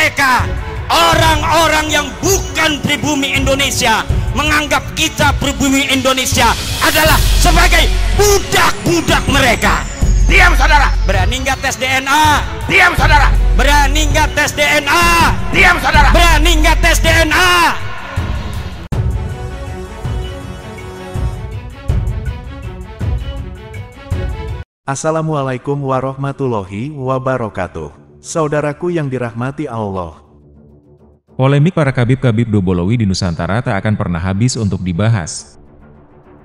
mereka, orang-orang yang bukan pribumi Indonesia, menganggap kita pribumi Indonesia adalah sebagai budak-budak mereka. Diam saudara. Berani nggak tes DNA? Diam saudara. Berani nggak tes DNA? Diam saudara. Berani nggak tes DNA? Assalamualaikum warahmatullahi wabarakatuh. Saudaraku yang dirahmati Allah. Polemik para kabib-kabib Dobolowi di Nusantara tak akan pernah habis untuk dibahas.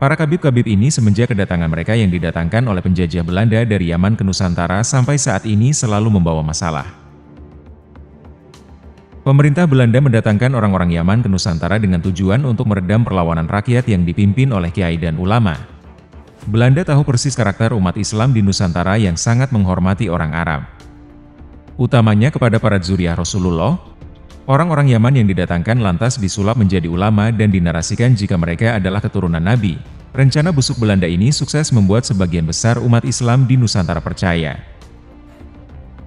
Para kabib-kabib ini semenjak kedatangan mereka yang didatangkan oleh penjajah Belanda dari Yaman ke Nusantara sampai saat ini selalu membawa masalah. Pemerintah Belanda mendatangkan orang-orang Yaman ke Nusantara dengan tujuan untuk meredam perlawanan rakyat yang dipimpin oleh kiai dan ulama. Belanda tahu persis karakter umat Islam di Nusantara yang sangat menghormati orang Arab. Utamanya kepada para dzurriyyah Rasulullah. Orang-orang Yaman yang didatangkan lantas disulap menjadi ulama dan dinarasikan jika mereka adalah keturunan Nabi. Rencana busuk Belanda ini sukses membuat sebagian besar umat Islam di Nusantara percaya.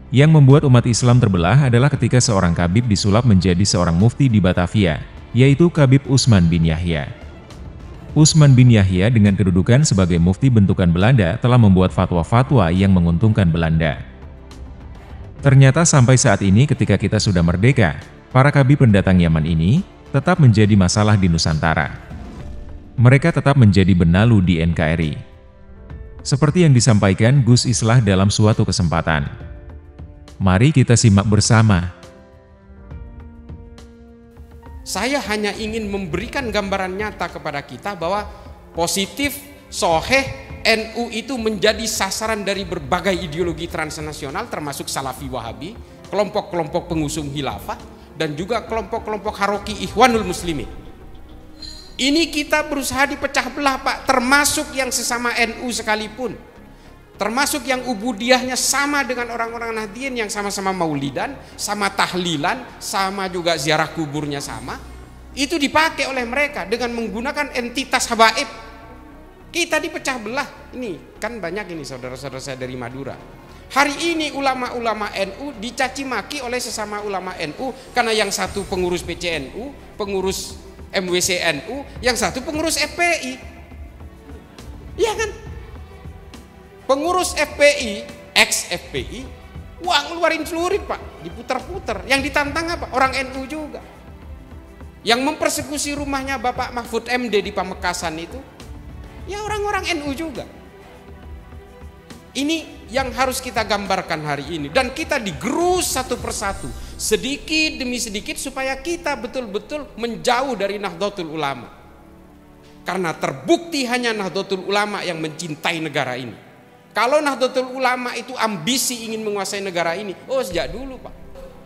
Yang membuat umat Islam terbelah adalah ketika seorang kabib disulap menjadi seorang mufti di Batavia, yaitu Kabib Usman bin Yahya. Usman bin Yahya dengan kedudukan sebagai mufti bentukan Belanda telah membuat fatwa-fatwa yang menguntungkan Belanda. Ternyata sampai saat ini ketika kita sudah merdeka, para kabib pendatang Yaman ini tetap menjadi masalah di Nusantara. Mereka tetap menjadi benalu di NKRI. Seperti yang disampaikan Gus Islah dalam suatu kesempatan. Mari kita simak bersama. Saya hanya ingin memberikan gambaran nyata kepada kita bahwa positif, soheh, NU itu menjadi sasaran dari berbagai ideologi transnasional termasuk Salafi Wahabi, kelompok-kelompok pengusung khilafah, dan juga kelompok-kelompok Haroki Ikhwanul Muslimin. Ini kita berusaha dipecah belah Pak, termasuk yang sesama NU sekalipun. Termasuk yang ubudiyahnya sama dengan orang-orang Nahdien yang sama-sama maulidan, sama tahlilan, sama juga ziarah kuburnya sama. Itu dipakai oleh mereka dengan menggunakan entitas habaib. Kita dipecah belah. Ini kan banyak ini saudara-saudara saya dari Madura. Hari ini ulama-ulama NU dicaci maki oleh sesama ulama NU karena yang satu pengurus PCNU, pengurus MWCNU, yang satu pengurus FPI. Iya kan? Pengurus FPI, ex-FPI, uang ngeluarin celurit Pak, diputar-putar. Yang ditantang apa? Orang NU juga. Yang mempersekusi rumahnya Bapak Mahfud MD di Pamekasan itu, ya orang-orang NU juga. Ini yang harus kita gambarkan hari ini. Dan kita digerus satu persatu, sedikit demi sedikit supaya kita betul-betul menjauh dari Nahdlatul Ulama. Karena terbukti hanya Nahdlatul Ulama yang mencintai negara ini. Kalau Nahdlatul Ulama itu ambisi ingin menguasai negara ini, oh sejak dulu Pak,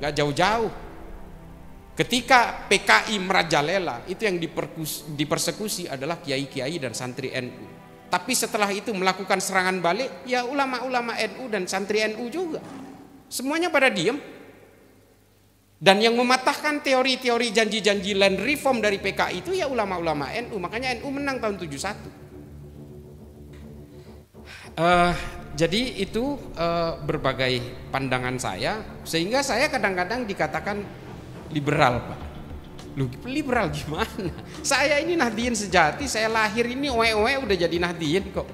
gak jauh-jauh. Ketika PKI merajalela, itu yang dipersekusi adalah kiai-kiai dan santri NU. Tapi setelah itu melakukan serangan balik, ya ulama-ulama NU dan santri NU juga. Semuanya pada diam. Dan yang mematahkan teori-teori janji-janji land reform dari PKI itu ya ulama-ulama NU. Makanya NU menang tahun 71. Jadi itu berbagai pandangan saya. Sehingga saya kadang-kadang dikatakan liberal Pak. Loh, liberal gimana? Saya ini Nahdien sejati, saya lahir ini oe-oe udah jadi Nahdien kok.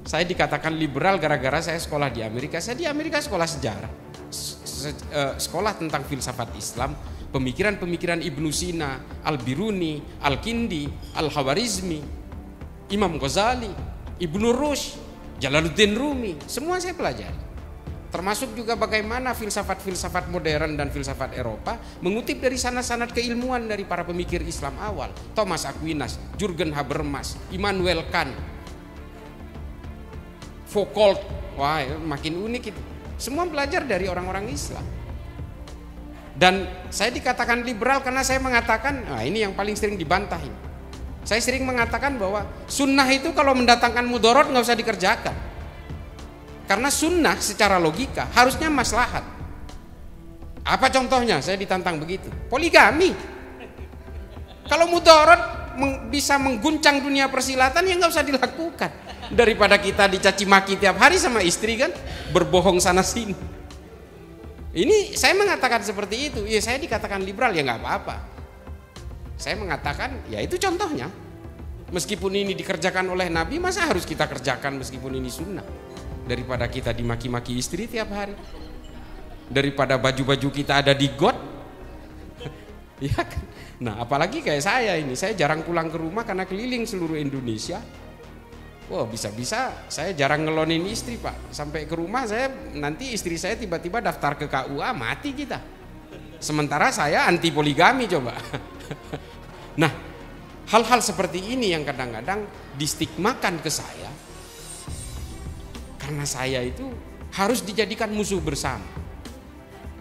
Saya dikatakan liberal gara-gara saya sekolah di Amerika. Saya di Amerika sekolah sejarah, sekolah tentang filsafat Islam, pemikiran-pemikiran Ibnu Sina, Al-Biruni, Al-Kindi, Al-Khawarizmi, Imam Ghazali, Ibnu Rushd, Jalaluddin Rumi, semua saya pelajari. Termasuk juga bagaimana filsafat-filsafat modern dan filsafat Eropa mengutip dari sanad-sanad keilmuan dari para pemikir Islam awal. Thomas Aquinas, Jürgen Habermas, Immanuel Kant, Foucault. Wah, makin unik itu. Semua belajar dari orang-orang Islam. Dan saya dikatakan liberal karena saya mengatakan, nah ini yang paling sering dibantahin. Saya sering mengatakan bahwa sunnah itu kalau mendatangkan mudorot nggak usah dikerjakan. Karena sunnah secara logika harusnya maslahat. Apa contohnya? Saya ditantang begitu. Poligami. Kalau mudorot bisa mengguncang dunia persilatan ya nggak usah dilakukan. Daripada kita dicaci maki tiap hari sama istri kan, berbohong sana sini. Ini saya mengatakan seperti itu, ya saya dikatakan liberal ya nggak apa-apa. Saya mengatakan ya itu contohnya. Meskipun ini dikerjakan oleh Nabi, masa harus kita kerjakan meskipun ini sunnah? Daripada kita dimaki-maki istri tiap hari, daripada baju-baju kita ada di got, ya kan? Nah apalagi kayak saya ini, saya jarang pulang ke rumah karena keliling seluruh Indonesia. Wah bisa-bisa saya jarang ngelonin istri Pak. Sampai ke rumah saya, nanti istri saya tiba-tiba daftar ke KUA, mati kita. Sementara saya anti poligami coba. Nah hal-hal seperti ini yang kadang-kadang distigmakan ke saya. Karena saya itu harus dijadikan musuh bersama.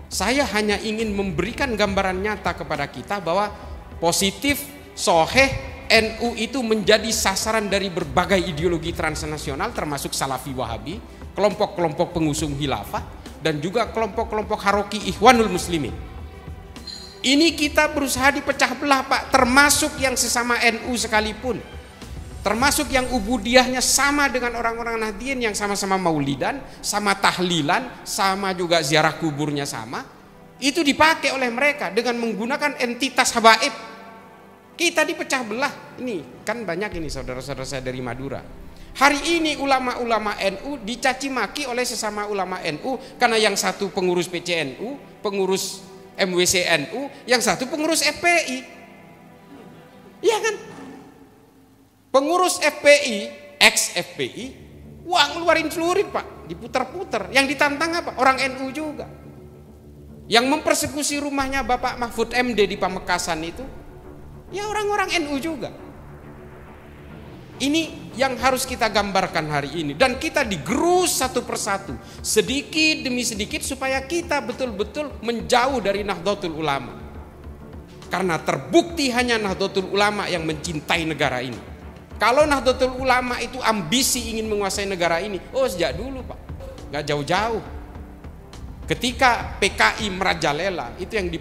Saya hanya ingin memberikan gambaran nyata kepada kita bahwa positif, soheh, NU itu menjadi sasaran dari berbagai ideologi transnasional termasuk Salafi Wahabi, kelompok-kelompok pengusung khilafah, dan juga kelompok-kelompok Haroki Ikhwanul Muslimin. Ini kita berusaha dipecah belah Pak, termasuk yang sesama NU sekalipun, termasuk yang ubudiyahnya sama dengan orang-orang Nahdien yang sama-sama maulidan, sama tahlilan, sama juga ziarah kuburnya sama. Itu dipakai oleh mereka dengan menggunakan entitas habaib. Kita dipecah belah. Ini kan banyak ini saudara-saudara saya dari Madura. Hari ini ulama-ulama NU dicaci maki oleh sesama ulama NU karena yang satu pengurus PCNU, pengurus MWCNU, yang satu pengurus FPI. Iya kan? Pengurus FPI, ex-FPI, uang ngeluarin celurit Pak, diputar-putar. Yang ditantang apa? Orang NU juga. Yang mempersekusi rumahnya Bapak Mahfud MD di Pamekasan itu, ya orang-orang NU juga. Ini yang harus kita gambarkan hari ini. Dan kita digerus satu persatu, sedikit demi sedikit, supaya kita betul-betul menjauh dari Nahdlatul Ulama. Karena terbukti hanya Nahdlatul Ulama yang mencintai negara ini. Kalau Nahdlatul Ulama itu ambisi ingin menguasai negara ini, oh sejak dulu Pak, gak jauh-jauh. Ketika PKI merajalela, itu yang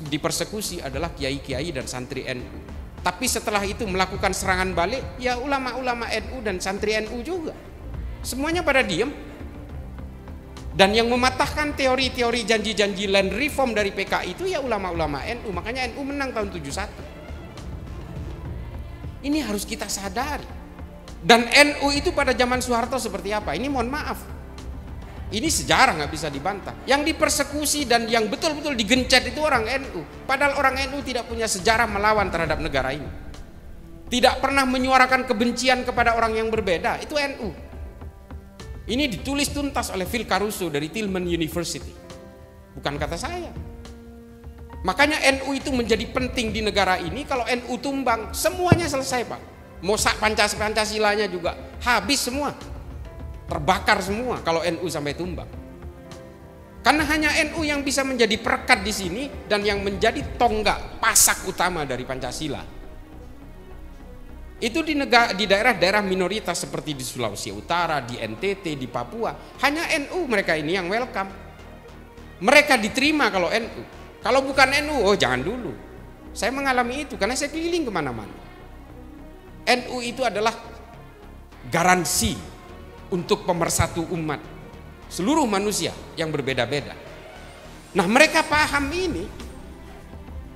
dipersekusi adalah kiai-kiai dan santri NU. Tapi setelah itu melakukan serangan balik, ya ulama-ulama NU dan santri NU juga. Semuanya pada diem. Dan yang mematahkan teori-teori janji-janji land reform dari PKI itu ya ulama-ulama NU. Makanya NU menang tahun 71. Ini harus kita sadari. Dan NU itu pada zaman Soeharto seperti apa? Ini mohon maaf, ini sejarah nggak bisa dibantah. Yang dipersekusi dan yang betul-betul digencet itu orang NU. Padahal orang NU tidak punya sejarah melawan terhadap negara ini. Tidak pernah menyuarakan kebencian kepada orang yang berbeda. Itu NU. Ini ditulis tuntas oleh Phil Caruso dari Tillman University. Bukan kata saya. Makanya NU itu menjadi penting di negara ini. Kalau NU tumbang, semuanya selesai Pak. Mau sak Pancasilanya juga habis semua. Terbakar semua kalau NU sampai tumbang. Karena hanya NU yang bisa menjadi perekat di sini dan yang menjadi tonggak pasak utama dari Pancasila. Itu di daerah-daerah minoritas seperti di Sulawesi Utara, di NTT, di Papua, hanya NU mereka ini yang welcome. Mereka diterima kalau NU. Kalau bukan NU, oh jangan dulu. Saya mengalami itu karena saya keliling kemana-mana. NU itu adalah garansi untuk pemersatu umat seluruh manusia yang berbeda-beda. Nah mereka paham ini.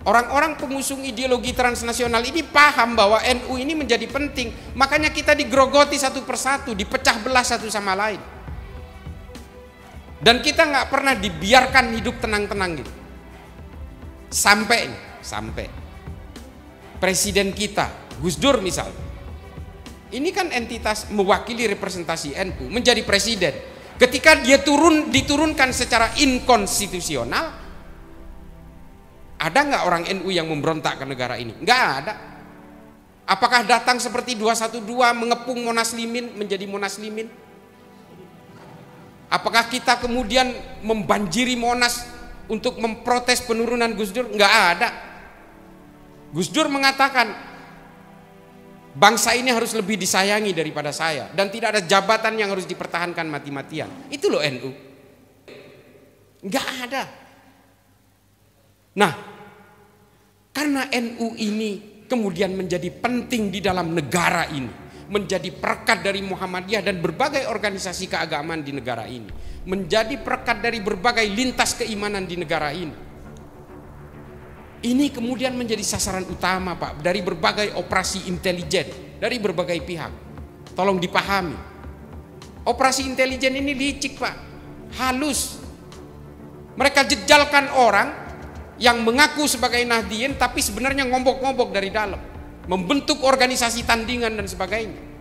Orang-orang pengusung ideologi transnasional ini paham bahwa NU ini menjadi penting. Makanya kita digrogoti satu persatu, dipecah belah satu sama lain. Dan kita nggak pernah dibiarkan hidup tenang-tenang gitu. Sampai presiden kita, Gus Dur misalnya, ini kan entitas mewakili representasi NU menjadi presiden. Ketika dia diturunkan secara inkonstitusional, ada nggak orang NU yang memberontak ke negara ini? Nggak ada. Apakah datang seperti 212 mengepung Monas Limin menjadi Monas Limin? Apakah kita kemudian membanjiri Monas untuk memprotes penurunan Gus Dur? Nggak ada. Gus Dur mengatakan, bangsa ini harus lebih disayangi daripada saya, dan tidak ada jabatan yang harus dipertahankan mati-matian. Itu loh NU. Nggak ada. Nah, karena NU ini kemudian menjadi penting di dalam negara ini, menjadi perekat dari Muhammadiyah dan berbagai organisasi keagamaan di negara ini, menjadi perekat dari berbagai lintas keimanan di negara ini. Ini kemudian menjadi sasaran utama, Pak, dari berbagai operasi intelijen, dari berbagai pihak. Tolong dipahami. Operasi intelijen ini licik, Pak, halus. Mereka jejalkan orang yang mengaku sebagai Nahdliyin tapi sebenarnya ngombok-ngombok dari dalam, membentuk organisasi tandingan dan sebagainya.